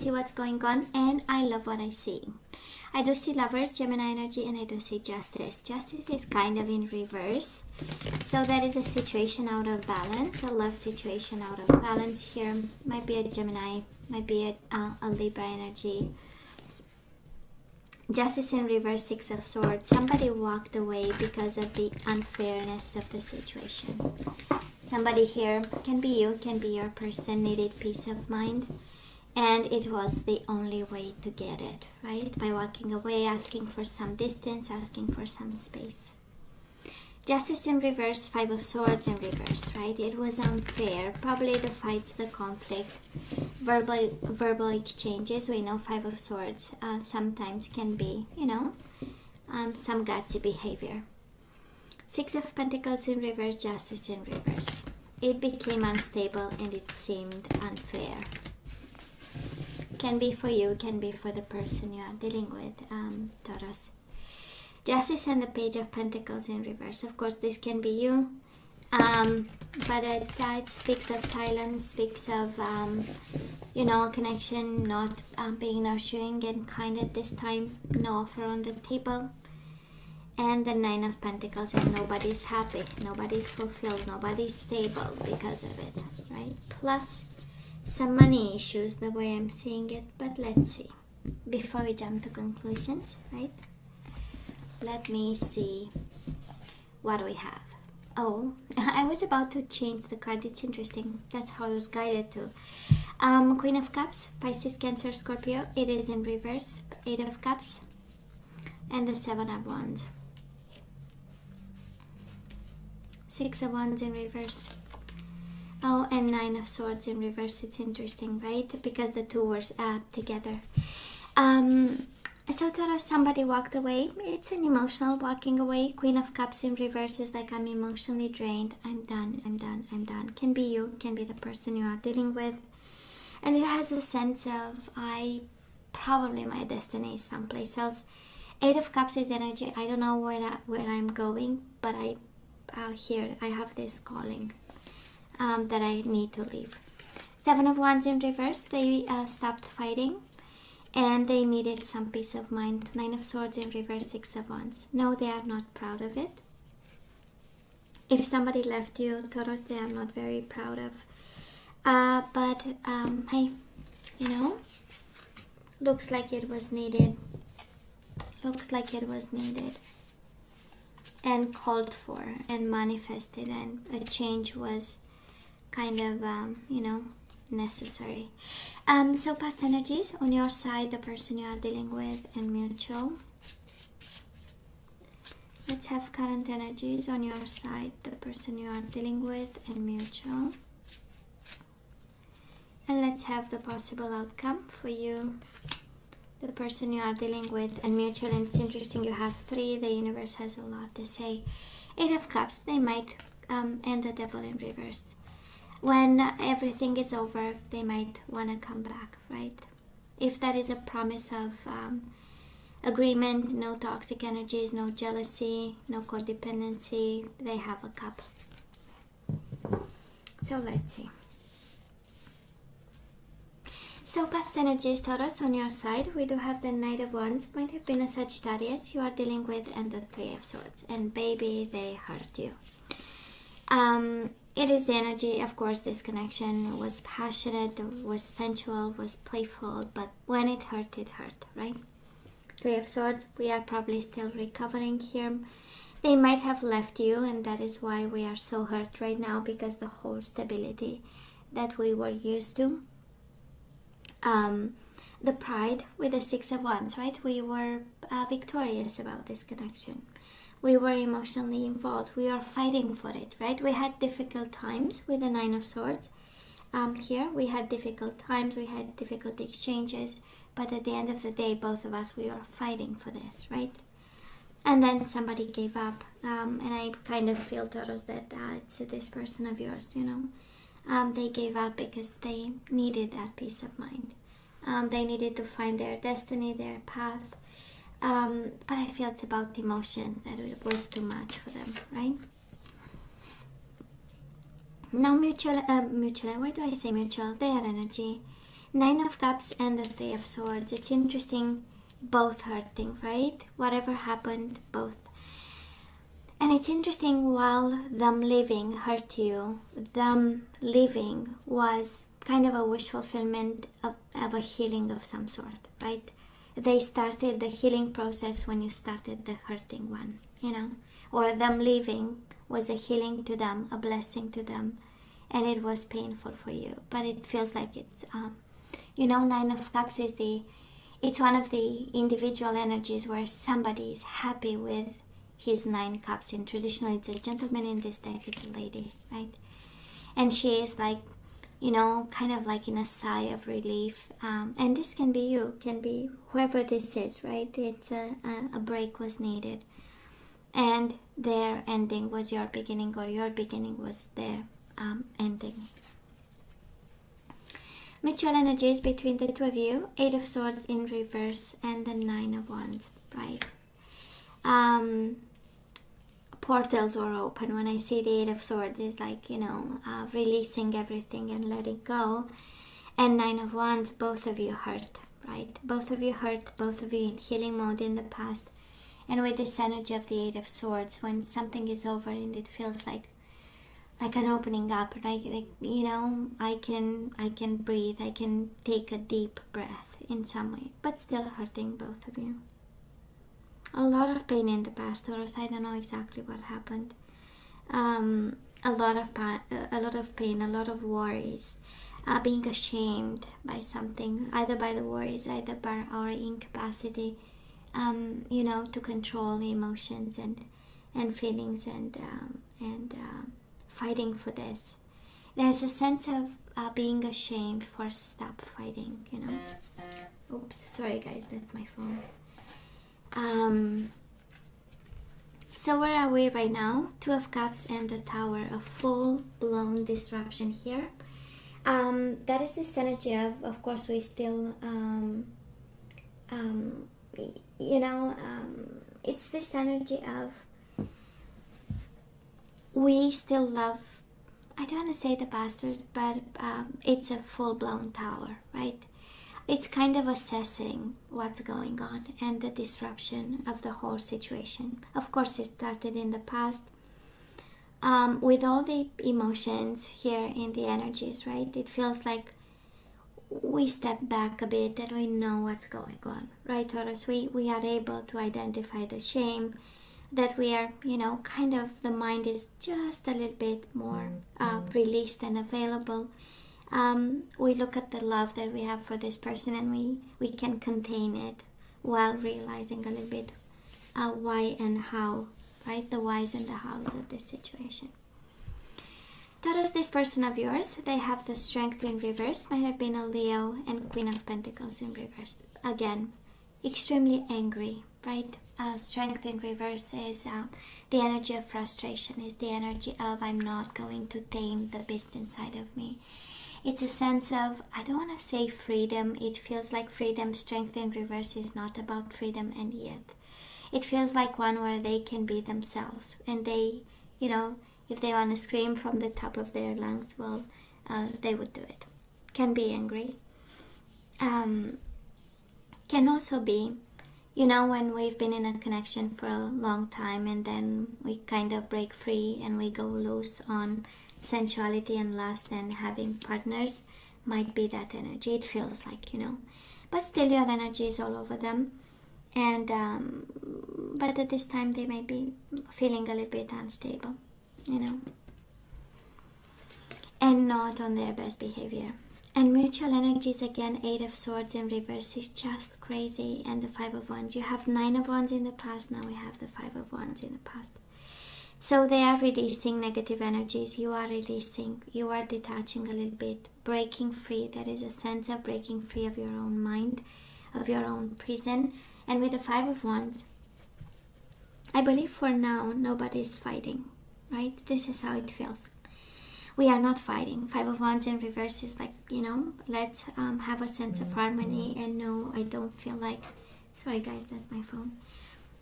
Let's see what's going on. And I love what I see. I do see Lovers, Gemini energy, and I do see Justice. Justice is kind of in reverse. So that is a situation out of balance, a love situation out of balance here. Might be a Gemini, might be a Libra energy. Justice in reverse, Six of Swords. Somebody walked away because of the unfairness of the situation. Somebody here, can be you, can be your person, needed peace of mind. And it was the only way to get it, right? By walking away, asking for some distance, asking for some space. Justice in reverse, Five of Swords in reverse, right? It was unfair. Probably the fights, the conflict, verbal exchanges. We know Five of Swords sometimes can be, some gutsy behavior. Six of Pentacles in reverse, Justice in reverse. It became unstable and it seemed unfair. Can be for you, can be for the person you are dealing with, Taurus. Justice and the Page of Pentacles in reverse. Of course, this can be you, but it speaks of silence, speaks of, connection, not being nurturing and kind at this time, no offer on the table. And the Nine of Pentacles, and nobody's happy, nobody's fulfilled, nobody's stable because of it, right? Plus, some money issues, the way I'm seeing it, but let's see. Before we jump to conclusions, right? Let me see what we have. Oh, I was about to change the card. It's interesting. That's how I was guided to. Queen of Cups, Pisces, Cancer, Scorpio. It is in reverse. Eight of Cups. And the Seven of Wands. Six of Wands in reverse. Oh, and Nine of Swords in reverse. It's interesting, right? Because the two were together. So Taurus, somebody walked away. It's an emotional walking away. Queen of Cups in reverse is like, I'm emotionally drained. I'm done, I'm done, I'm done. Can be you, can be the person you are dealing with. And it has a sense of, probably my destiny is someplace else. Eight of Cups is energy. I don't know where I'm going, but I have this calling that I need to leave. Seven of Wands in reverse. They stopped fighting. And they needed some peace of mind. Nine of Swords in reverse, Six of Wands. No, they are not proud of it. If somebody left you, Taurus, they are not very proud of. But hey, looks like it was needed. Looks like it was needed. And called for and manifested. And a change was kind of, necessary. So past energies on your side, the person you are dealing with, and mutual. Let's have current energies on your side, the person you are dealing with, and mutual. And let's have the possible outcome for you, the person you are dealing with, and mutual. And it's interesting, you have three. The universe has a lot to say. Eight of Cups, they might end the Devil in reverse. When everything is over, they might want to come back, right? If that is a promise of agreement, no toxic energies, no jealousy, no codependency, they have a cup. So let's see. So past energies, Taurus, on your side, we do have the Knight of Wands. Might have been a Sagittarius you are dealing with, and the Three of Swords. And baby, they hurt you. It is the energy, of course, this connection was passionate, was sensual, was playful, but when it hurt, right? Three of Swords, we are probably still recovering here. They might have left you, and that is why we are so hurt right now, because the whole stability that we were used to. The pride with the Six of Wands, right? We were victorious about this connection. We were emotionally involved. We are fighting for it, right? We had difficult times with the Nine of Swords. Here, we had difficult times. We had difficult exchanges. But at the end of the day, both of us, we are fighting for this, right? And then somebody gave up. And I kind of feel, Taurus, that it's this person of yours, They gave up because they needed that peace of mind. They needed to find their destiny, their path. But I feel it's about emotion, that it was too much for them, right? Now mutual, why do I say mutual? Their energy. Nine of Cups and the Three of Swords. It's interesting, both hurting, right? Whatever happened, both. And it's interesting, while them leaving hurt you, them leaving was kind of a wish fulfillment of a healing of some sort, right? They started the healing process when you started the hurting one, you know? Or them leaving was a healing to them, a blessing to them, and it was painful for you. But it feels like it's, you know, Nine of Cups is it's one of the individual energies where somebody is happy with his 9 cups. And traditionally it's a gentleman, in this deck it's a lady, right? And she is like, you know, kind of like in a sigh of relief. And this can be you, can be whoever this is, right? It's a break was needed, and their ending was your beginning, or your beginning was their ending. Mutual energies between the two of you. 8 of Swords in reverse and the 9 of Wands, right? Portals are open. When I see the 8 of Swords, it's like, you know, releasing everything and letting go. And 9 of Wands, both of you hurt, right? Both of you hurt, both of you in healing mode in the past. And with this energy of the 8 of Swords, when something is over and it feels like an opening up, like you know, I can breathe, I can take a deep breath in some way, but still hurting, both of you. A lot of pain in the past, Taurus. I don't know exactly what happened. A lot of pain, a lot of worries, being ashamed by something, either by the worries, either by our incapacity, you know, to control emotions and feelings, and fighting for this. There's a sense of being ashamed for stop fighting, you know. Oops, sorry guys, that's my phone. So where are we right now? 2 of Cups and the Tower. A full-blown disruption here. That is this energy of course, we still, you know, it's this energy of we still love, I don't want to say the bastard, but it's a full-blown tower, right? It's kind of assessing what's going on and the disruption of the whole situation. Of course, it started in the past with all the emotions here in the energies, right? It feels like we step back a bit and we know what's going on, right, Taurus? We are able to identify the shame, that we are, you know, kind of, the mind is just a little bit more released and available. We look at the love that we have for this person, and we can contain it while realizing a little bit why and how, right? The whys and the hows of this situation. Taurus, this person of yours, they have the Strength in reverse, might have been a Leo, and Queen of Pentacles in reverse. Again, extremely angry, right? Strength in reverse is the energy of frustration, is the energy of I'm not going to tame the beast inside of me. It's a sense of, I don't want to say freedom, it feels like freedom. Strength in reverse is not about freedom, and yet it feels like one where they can be themselves, and they, you know, if they want to scream from the top of their lungs, well, they would do it. Can be angry. Can also be, you know, when we've been in a connection for a long time and then we kind of break free and we go loose on sensuality and lust and having partners, might be that energy. It feels like, you know, but still your energy is all over them. And but at this time they may be feeling a little bit unstable, you know, and not on their best behavior. And mutual energies, again, 8 of Swords in reverse is just crazy, and the 5 of Wands. You have 9 of Wands in the past, now we have the 5 of Wands in the past. So they are releasing negative energies, you are releasing, you are detaching a little bit, breaking free. There is a sense of breaking free of your own mind, of your own prison. And with the 5 of Wands, I believe for now nobody's fighting, right? This is how it feels. We are not fighting. 5 of Wands in reverse is like, you know, let's have a sense of harmony. And no, I don't feel like, sorry guys, that's my phone.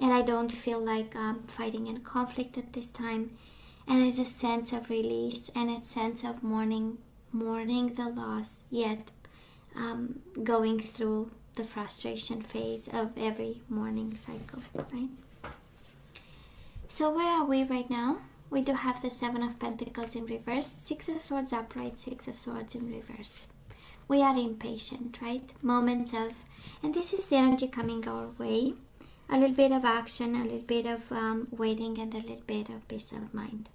And I don't feel like fighting in conflict at this time. And it's a sense of release and a sense of mourning the loss, yet going through the frustration phase of every morning cycle, right? So where are we right now? We do have the Seven of Pentacles in reverse, Six of Swords upright, Six of Swords in reverse. We are impatient, right? Moments of, and this is the energy coming our way. A little bit of action, a little bit of waiting, and a little bit of peace of mind.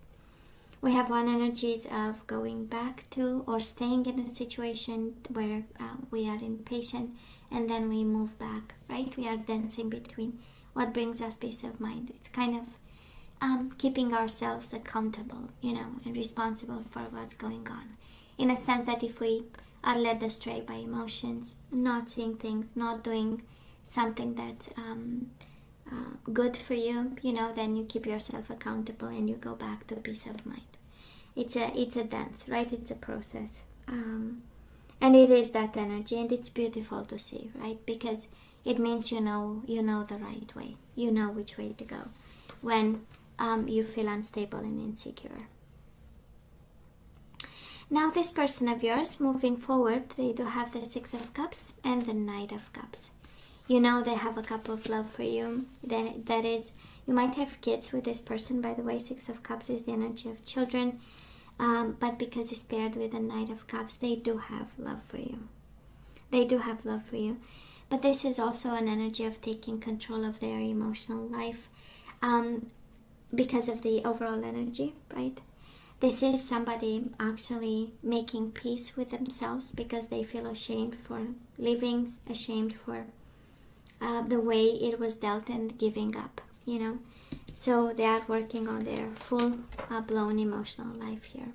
We have one energies of going back to or staying in a situation where we are impatient, and then we move back, right? We are dancing between what brings us peace of mind. It's kind of keeping ourselves accountable, and responsible for what's going on. In a sense that if we are led astray by emotions, not seeing things, not doing something that's good for you, then you keep yourself accountable and you go back to peace of mind. It's a dance, right? It's a process, and it is that energy, and it's beautiful to see, right? Because it means you know the right way, you know which way to go when you feel unstable and insecure. Now this person of yours, moving forward, they do have the Six of Cups and the Knight of Cups. They have a cup of love for you. That is, you might have kids with this person. By the way, Six of Cups is the energy of children. But because it's paired with the Knight of Cups, they do have love for you. They do have love for you. But this is also an energy of taking control of their emotional life because of the overall energy, right? This is somebody actually making peace with themselves because they feel ashamed for living, ashamed for the way it was dealt, and giving up, So they are working on their full-blown emotional life here.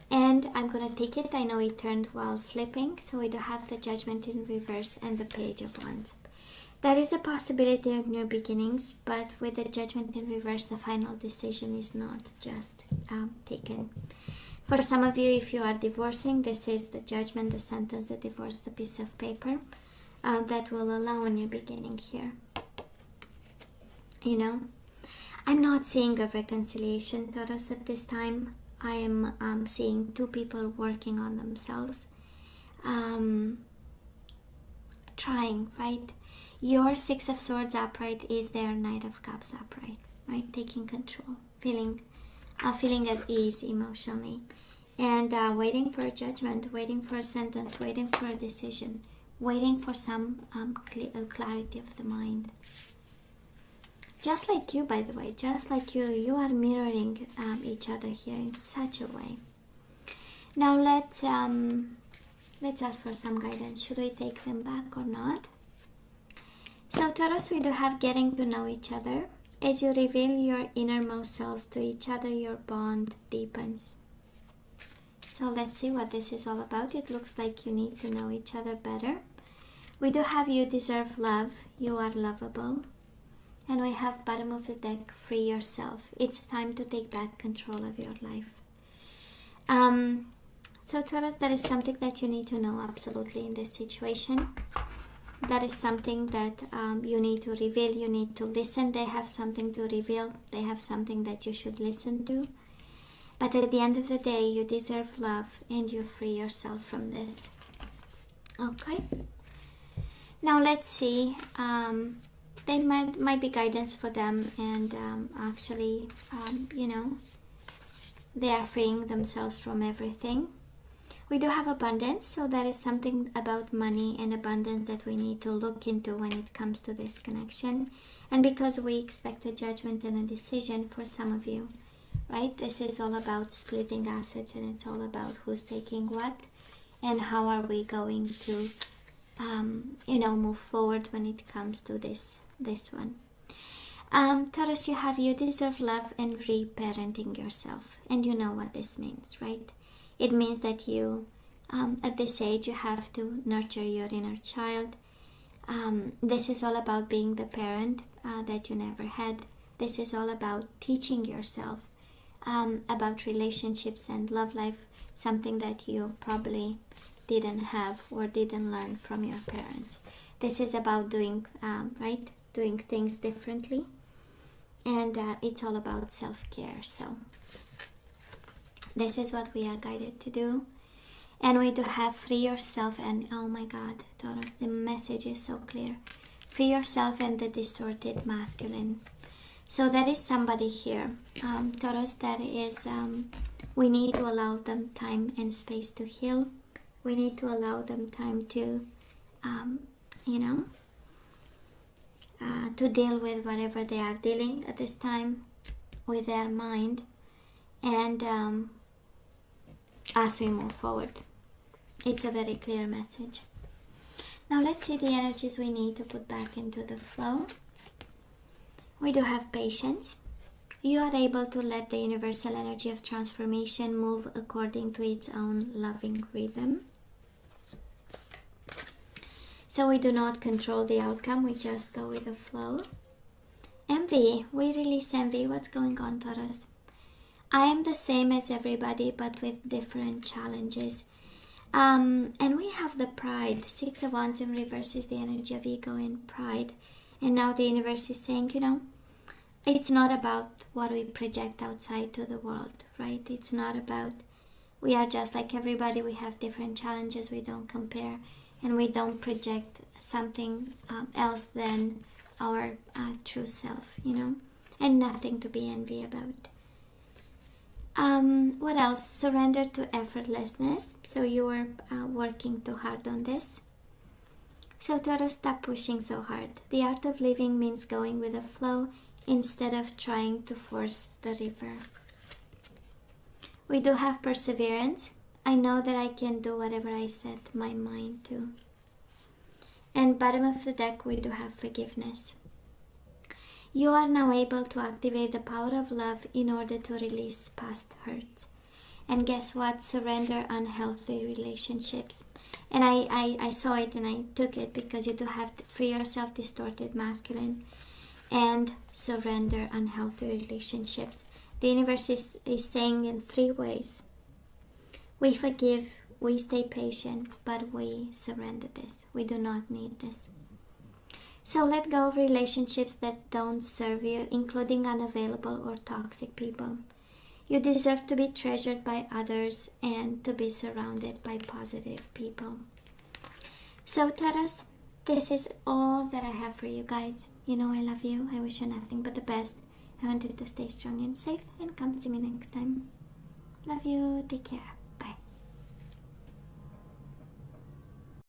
And I'm going to take it. I know it turned while flipping. So we do have the Judgment in reverse and the Page of Wands. There is a possibility of new beginnings, but with the Judgment in reverse, the final decision is not just taken. For some of you, if you are divorcing, this is the judgment, the sentence, the divorce, the piece of paper that will allow a new beginning here. I'm not seeing a reconciliation, Taurus, at this time. I am seeing two people working on themselves, trying, right? Your Six of Swords upright is their Knight of Cups upright, right? Taking control, feeling at ease emotionally, and waiting for a judgment, waiting for a sentence, waiting for a decision, waiting for some clarity of the mind. Just like you, by the way, just like you are mirroring each other here in such a way. Now let's ask for some guidance. Should we take them back or not? So Taurus, we do have getting to know each other. As you reveal your innermost selves to each other, your bond deepens. So let's see what this is all about. It looks like you need to know each other better. We do have you deserve love. You are lovable. And we have bottom of the deck, free yourself. It's time to take back control of your life. So Taurus, that is something that you need to know absolutely in this situation. That is something that you need to reveal. You need to listen. They have something to reveal. They have something that you should listen to. But at the end of the day, you deserve love and you free yourself from this. Okay. Now let's see. They might be guidance for them, and actually, they are freeing themselves from everything. We do have abundance, so that is something about money and abundance that we need to look into when it comes to this connection. And because we expect a judgment and a decision for some of you, right? This is all about splitting assets, and it's all about who's taking what and how are we going to, move forward when it comes to this one. Taurus, you deserve love and reparenting yourself, and you know what this means, right? It means that you, at this age, you have to nurture your inner child. This is all about being the parent that you never had. This is all about teaching yourself about relationships and love life, something that you probably didn't have or didn't learn from your parents. This is about doing things differently, and it's all about self-care. So this is what we are guided to do. And we do have free yourself and, oh my God, Taurus, the message is so clear. Free yourself and the distorted masculine. So that is somebody here, Taurus, that is, we need to allow them time and space to heal. We need to allow them time to, to deal with whatever they are dealing at this time with their mind. And as we move forward, it's a very clear message. Now let's see the energies we need to put back into the flow. We do have patience. You are able to let the universal energy of transformation move according to its own loving rhythm. So we do not control the outcome, we just go with the flow. Envy, we release envy. What's going on, Taurus? I am the same as everybody, but with different challenges. And we have the pride. 6 of Wands in reverse is the energy of ego and pride. And now the universe is saying, it's not about what we project outside to the world, right? It's not about, we are just like everybody. We have different challenges. We don't compare. And we don't project something else than our true self, and nothing to be envy about. What else? Surrender to effortlessness. So you are working too hard on this. So Taurus, stop pushing so hard. The art of living means going with the flow instead of trying to force the river. We do have perseverance. I know that I can do whatever I set my mind to. And bottom of the deck, we do have forgiveness. You are now able to activate the power of love in order to release past hurts. And guess what? Surrender unhealthy relationships. And I saw it and I took it because you do have to free yourself, distorted masculine, and surrender unhealthy relationships. The universe is saying in 3 ways. We forgive, we stay patient, but we surrender this. We do not need this. So let go of relationships that don't serve you, including unavailable or toxic people. You deserve to be treasured by others and to be surrounded by positive people. So Taurus, this is all that I have for you guys. I love you. I wish you nothing but the best. I want you to stay strong and safe, and come see me next time. Love you. Take care.